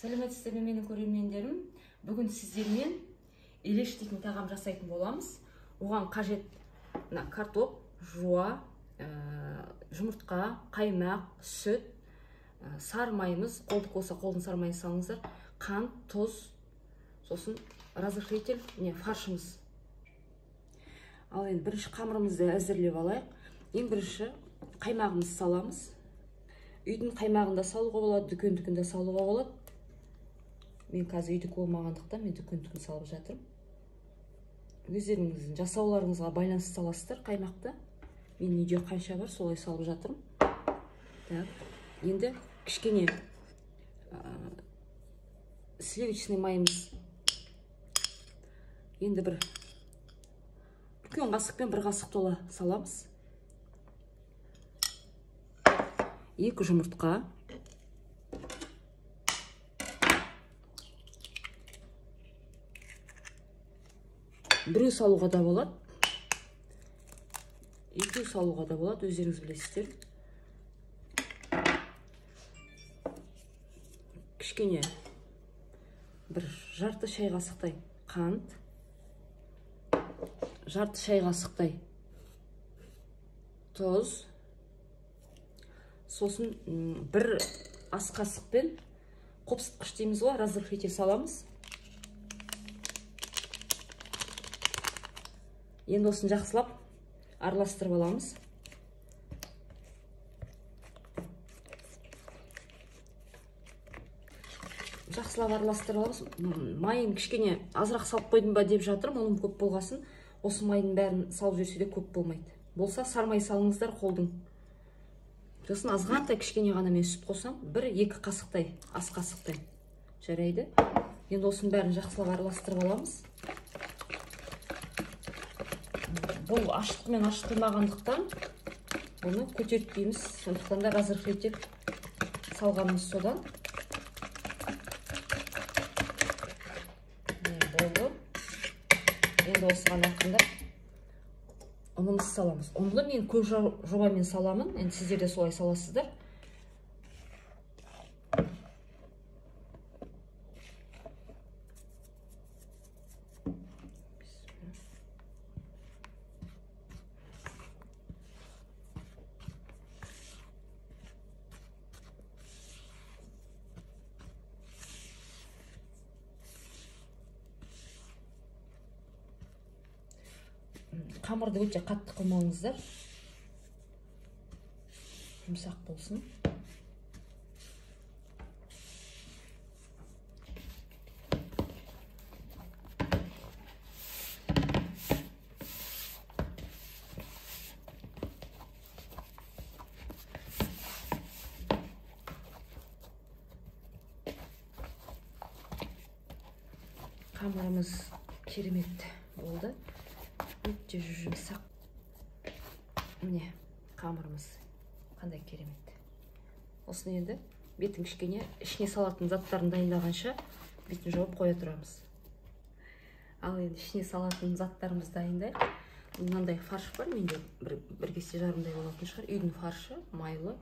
Сәлеметсіздер ме менің көрермендерім? Бүгін сіздермен елеш дейтін тағам жасайтын боламыз. Оған қажет картоп, жуа, жұмыртқа, қаймақ, сүт, сары майымыз, қолдық болса қолдың сары майын салыңыздар, қант, тұз, сосын разрыхлитель, фаршымыз. Ал енді бірінші қамырымызды әзірлеп алайық. Ең бірінші қаймағымызды саламыз. Үйдің қаймағында салуға болады, дүкендікінде салуға болады. Мен қазір үйдік болмағандықтан мен дүкендікін салып жатырмын. Өздеріңіздің жасауларыңызға байланысты саласыздар қаймақты. Мен үйде қанша бар, солай салып жатырмын. Енді кішкене сливочный майымыз. Енді бір үлкен қасықпен бір қасық тола саламыз. 2 жұмыртқа. Біреу салуға да болады. 2 салуға да болады, өздеріңіз білесіздер. Кішкене бір жарты шай қасықтай қант. Жарты шай қасықтай тұз. Сосын бір ас қасықпен қопсытқыш дейміз ғой, разрыхлитель саламыз. Енді осын жақсылап араластырып аламыз. Жақсылап араластырып аламыз. Майын кішкене азырақ салып қойдым ба деп жатырмын, оның көп болғасын. Осы майдың бәрін салып жүрсе де көп болмайды. Болса сары май салыңыздар қолдың. Сосын азғантай кішкене ғана мен сүт қосам, 1-2 қасықтай, ас қасықтай жарайды. Енді осының бәрін жақсылап араластырып аламыз. Бұл ашытқымен ашытылмағандықтан бұны көтертпейміз, сондықтан да разрыхлитель салғанымыз содан. Болды. Енді осыған ақында ұнымыз саламыз. Ұнды мен көп жобамен саламын, енді сіздер де солай саласыздар. Қамырды өте қатты қылмаңыздар. Жұмсақ болсын. Қамырымыз керемет болды. Өте жұмсақ. Міне, қамырымыз қандай керемет. Осыны енді бетін кішкене ішіне салатын заттарын дайындағанша бетін жауып қоя тұрамыз. Ал енді ішіне салатын заттарымыз дайындайық. Мынандай фарш бар менде, бір кесе жарымдай болатын шығар. Үйдің фаршы, майлы.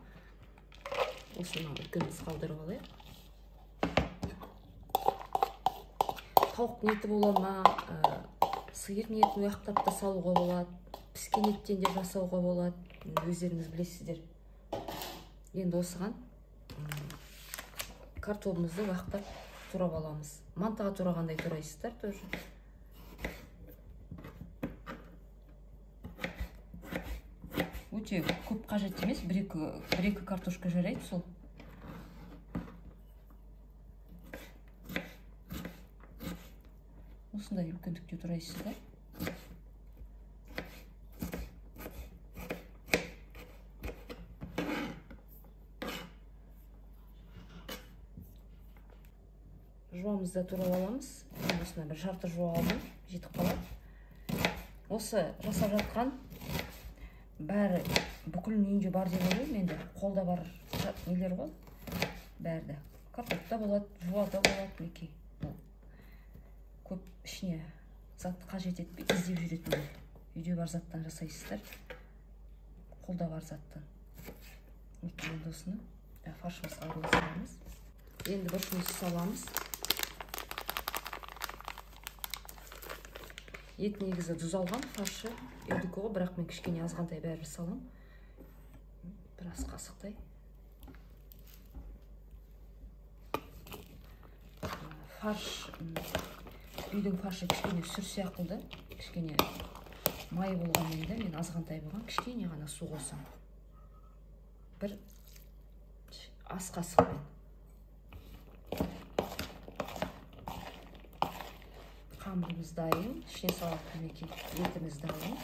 Осыны үлкен қалдырып алайық. Тауық неті бола ма, сиыр етін уяқтап та салуға болады, піскен еттен де жасауға болады, өздеріңіз білесіздер. Енді осыған картопымызды уяқтап турап аламыз. Мантыға турағандай турайсыздар тоже. Өте көп қажет емес, 1-2 картошка жарайды сол. Осындай үлкендікте турайсыздар. Жуамызды турап аламыз. Осына бір жарты жуа алдым, жетіп қалады. Осы жасап жатқан бәрі бүкіл үйінде бар деп ойлаймын. Менде қолда бар нелер ғой. Бәрі. Картопта болады, жуада болады, мінекей. Көп ішіне затты қажет етпей іздеп жүретіндер. Үйде бар заттан жасайсыздар. Қолда бар заттан. Енді осыны фаршымызға араластырамыз. Енді бұрышымызды саламыз. Ет негізі тұз алған, фаршы үйдікі ғой, бірақ мен кішкене азғантай бәрібір салам. Біраз қасықтай. Фарш, үйдің фаршы кішкене сүр сияқты, кішкене май болғанмен де мен азғантай болған, кішкене ғана су қосам. Бір ас қасықпен. Қамырымыз дайын, ішіне салатын етіміз дайын.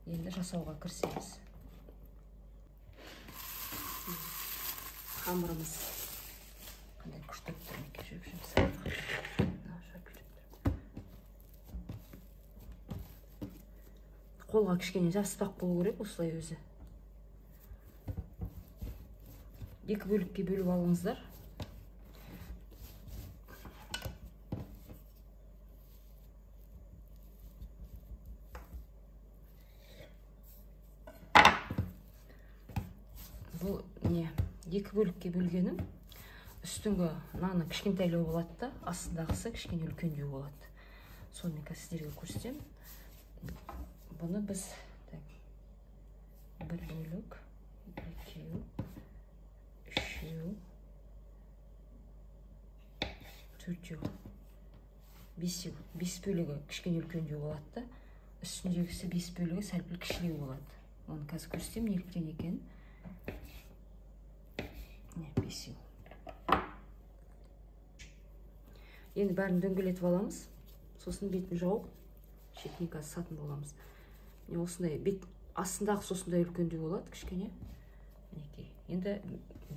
Енді жасауға кірісеміз. Қамырымыз қандай күшті тұр, неке жөп-жөп қолға кішкене жабыспақ болу керек, осылай өзі. Екі бөлікке бөліп алыңыздар. Бұл не? Екі бөлікке бөлгенім үстіңгі наны кішкентайлау болады да, астындағысы кішкене үлкендеу болады. Соны мен сіздерге көрсетемін. Бұны біз бір бөлік, екеу, үшеу, төртеу, бес бөлігі кішкене үлкендеу болады да, үстіндегісі бес бөлігі сәл-пәл кішілеу болады. Оны қазір көрсетемін, неліктен екенін. Бесеу. Енді бәрін дөңгелетіп аламыз. Сосын бетін жауып, шетіне қазір сатын боламыз. Осындай бет астындағы сосындай үлкендеу болады, кішкене. Енді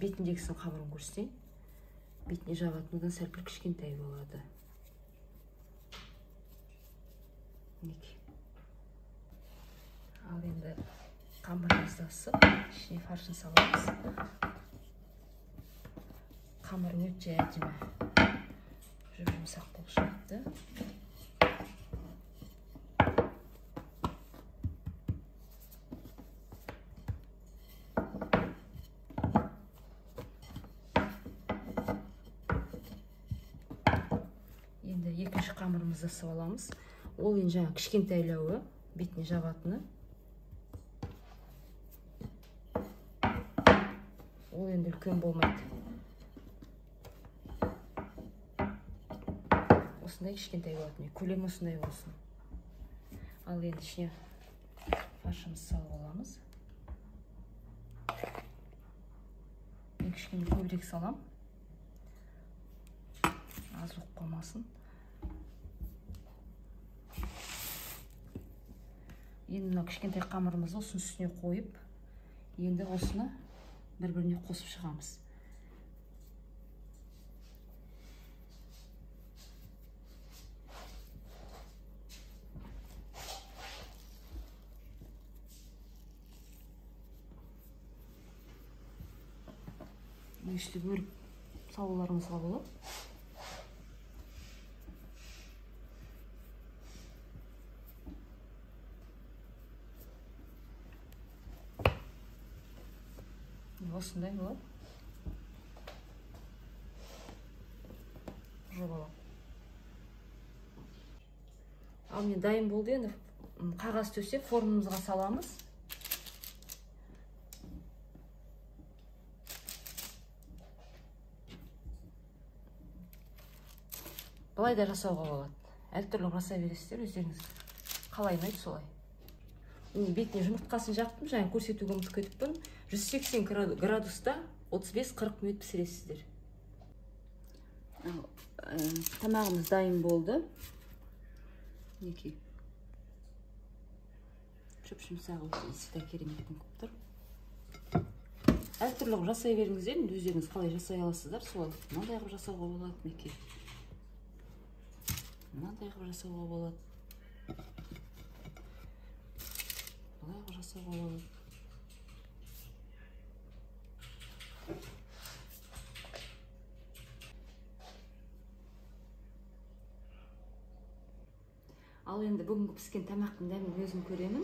бетіндегісін қамырын көрсетейін. Бетіне жабатындан сәл-пәл кішкентай болады. Ал енді қамырымызды ысып, ішіне фаршын саламыз. Қамыр өте әдемі жұмсақ болып шығыпты. Енді екінші қамырымызды ысып аламыз. Ол енді жаңа кішкентайлауы, бетіне жабатыны. Ол енді үлкен болмайды. Осындай кішкентай болады. Көлем осындай болсын. Ал енді ішіне фаршымызды салып аламыз. Мен кішкене көбірек салам. Az болып қалмасын. Енді мына кішкентай қамырымызды осының үстіне қойып, енді осыны бір-біріне қосып шығамыз. Өстіп өріп салуларыңызға болады. Осындай болады. Жобалап. Ал мен дайын болды, енді қағаз төсеп формамызға саламыз. Былай да жасауға болады. Әртүрлі жасай бересіздер, өздеріңіз қалай ұнайды солай. Бетіне жұмыртқасын жақтым, жаңа көрсетуге ұмытып кетіппін. 180 градуста 35-40 минут пісіресіздер. Тамағымыз дайын болды. Неке. Шөп-жұмсағы иісі де кереметтің көп тұр. Әртүрлі жасай беріңіздер, өздеріңіз қалай жасай аласыздар, солай. Мынандай қылып жасауға болады, неке. Мынандай қылып жасауға болады. Бұлай қылып жасауға болады. Ал енді бүгінгі піскен тамақтың дәмін өзім көремін.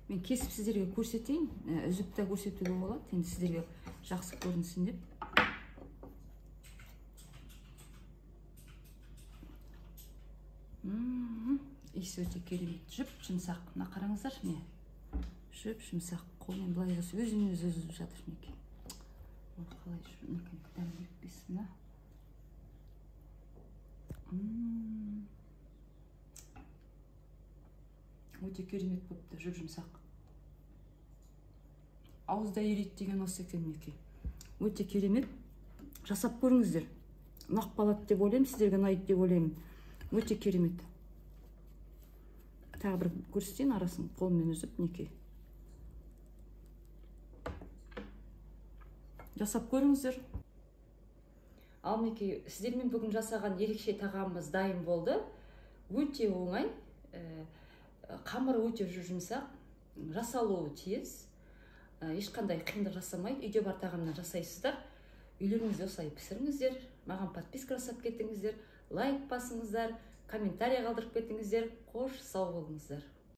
Мен кесіп сіздерге көрсетейін, үзіп та көрсетуге болады, енді сіздерге жақсы көрінсін деп. Иісі өте керемет, жұп-жұмсақ. Мына қараңыздар, міне. Жұп-жұмсақ, қолмен былай жасап, өзін-өзі үзіп жатыр мінекей. Қалай жүрмекен, дәм кетпесін, а? Өте керемет болыпты, жұп-жұмсақ. Ауызда ериді деген осы екен мінекей. Өте керемет. Жасап көріңіздер. Ұнап қалады деп ойлаймын, сіздерге ұнайды деп ойлаймын. Өте керемет. Тағы бір көрсетейін арасын, қолмен үзіп мінекей. Жасап көріңіздер. Ал мінекей, сіздермен бүгін жасаған ерекше тағамымыз дайын болды. Өте оңай. Қамыры өте жұмсақ, жасалуы тез. Ешқандай қиындық жасамайды. Үйде бар тағамнан жасайсыздар. Үйлеріңізде осылай пісіріңіздер. Маған подписка жасап кетіңіздер. Лайк басыңыздар. Комментарий қалдырып кетіңіздер. Қош сау болыңыздар.